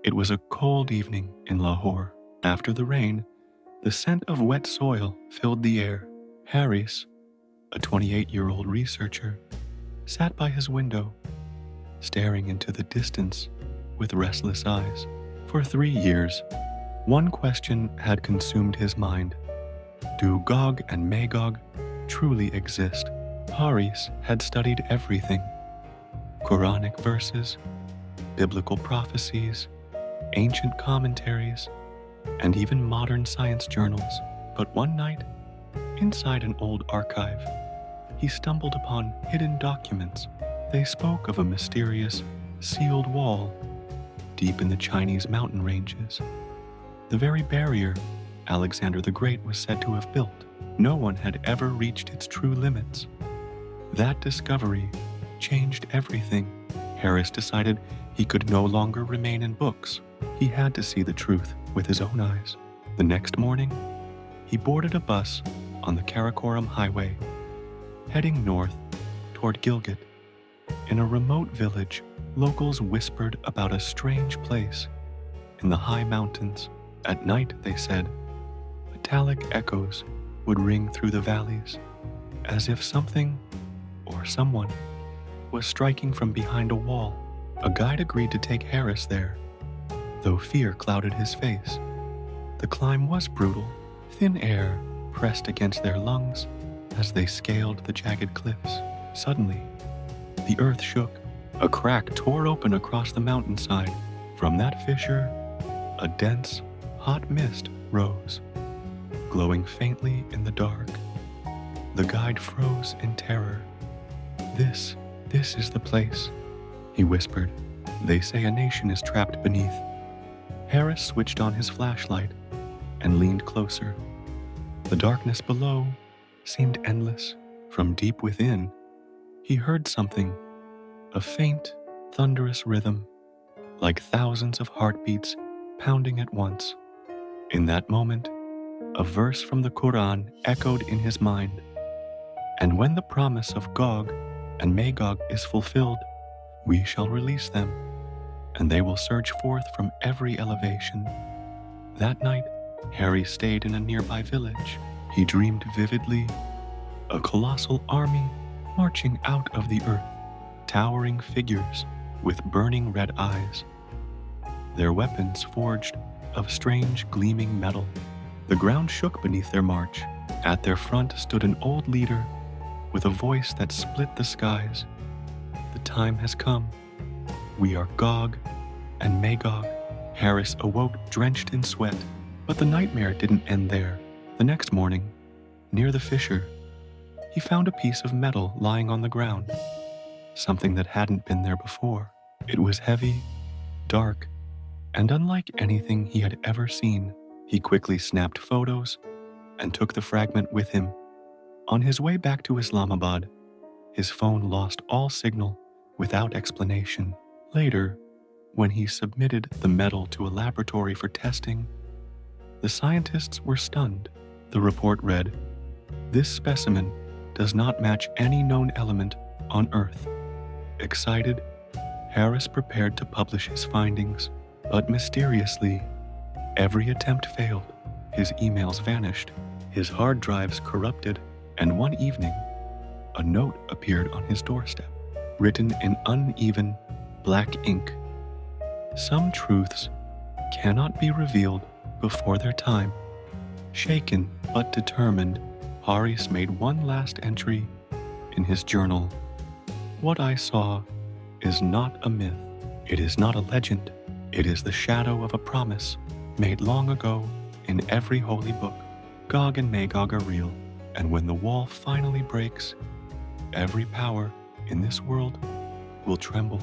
It was a cold evening in Lahore. After the rain, the scent of wet soil filled the air. Harris, a 28-year-old researcher, sat by his window, staring into the distance with restless eyes. For 3 years, one question had consumed his mind. Do Gog and Magog truly exist? Haris had studied everything: Quranic verses, biblical prophecies, ancient commentaries, and even modern science journals. But one night, inside an old archive, he stumbled upon hidden documents. They spoke of a mysterious, sealed wall deep in the Chinese mountain ranges, the very barrier Alexander the Great was said to have built. No one had ever reached its true limits. That discovery changed everything. Harris decided he could no longer remain in books. He had to see the truth with his own eyes. The next morning, he boarded a bus on the Karakoram highway, heading north toward Gilgit. In a remote village, locals whispered about a strange place in the high mountains. At night, they said, metallic echoes would ring through the valleys, as if something or someone was striking from behind a wall. A guide agreed to take Harris there, though fear clouded his face. The climb was brutal. Thin air pressed against their lungs as they scaled the jagged cliffs. Suddenly, the earth shook. A crack tore open across the mountainside. From that fissure, a dense, hot mist rose, glowing faintly in the dark. The guide froze in terror. This is the place," he whispered. "They say a nation is trapped beneath." Harris switched on his flashlight and leaned closer. The darkness below seemed endless. From deep within, he heard something, a faint, thunderous rhythm, like thousands of heartbeats pounding at once. In that moment, a verse from the Quran echoed in his mind. "And when the promise of Gog and Magog is fulfilled, we shall release them, and they will surge forth from every elevation." That night, Harry stayed in a nearby village. He dreamed vividly, a colossal army marching out of the earth, towering figures with burning red eyes, their weapons forged of strange gleaming metal. The ground shook beneath their march. At their front stood an old leader with a voice that split the skies. "The time has come. We are Gog and Magog." Harris awoke drenched in sweat, but the nightmare didn't end there. The next morning, near the fissure, he found a piece of metal lying on the ground, something that hadn't been there before. It was heavy, dark, and unlike anything he had ever seen. He quickly snapped photos and took the fragment with him. On his way back to Islamabad, his phone lost all signal without explanation. Later, when he submitted the metal to a laboratory for testing, the scientists were stunned. The report read, "This specimen does not match any known element on Earth." Excited, Harris prepared to publish his findings, but mysteriously, every attempt failed. His emails vanished, his hard drives corrupted, and one evening, a note appeared on his doorstep, written in uneven, black ink. "Some truths cannot be revealed before their time." Shaken but determined, Haris made one last entry in his journal. "What I saw is not a myth. It is not a legend. It is the shadow of a promise made long ago in every holy book. Gog and Magog are real, and when the wall finally breaks, every power in this world will tremble."